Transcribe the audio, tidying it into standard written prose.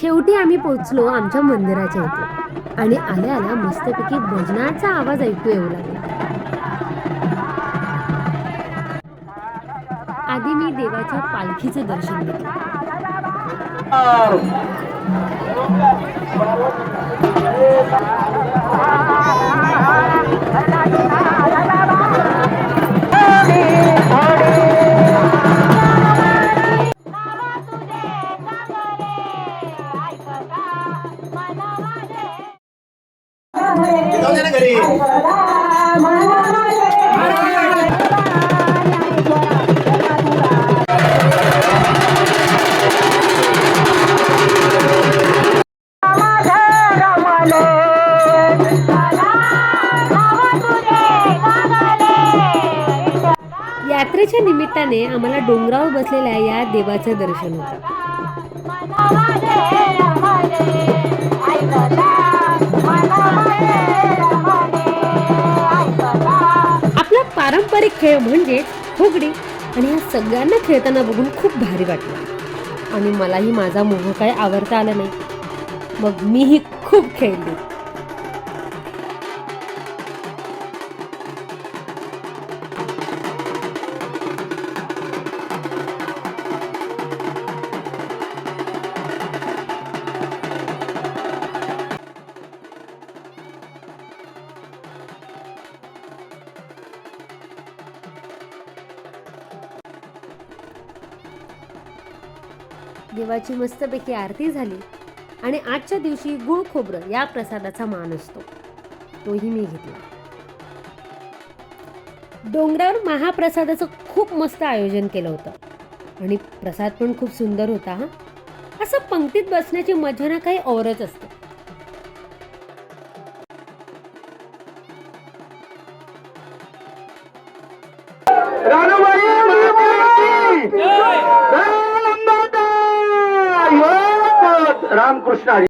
शेवटी आम्ही पोहोचलो आमच्या मंदिराच्या इथे आणि आल्या आल्या मस्तपैकी भजनाचा आवाज ऐकू येऊ लागला. आधी मी देवाच्या पालखीचं दर्शन घेतलं. यात्रेच्या निमित्ताने आम्हाला डोंगरावर बसलेल्या या देवाचं दर्शन होतं. आपला पारंपरिक खेळ म्हणजे फुगडी आणि या सगळ्यांना खेळताना बघून खूप भारी वाटलं आणि मलाही माझा मोह काही आवडता आला नाही. मग मीही खूप खेळली. देवाची मस्तपैकी आरती झाली आणि आजच्या दिवशी गुळ खोबरं या प्रसादाचा मान असतो, तोही मी घेतला. डोंगरावर महाप्रसादाचं खूप मस्त आयोजन केलं होतं आणि प्रसाद पण खूप सुंदर होता. असं पंक्तीत बसण्याची मजा ना काही औरच असते. रामकृष्ण.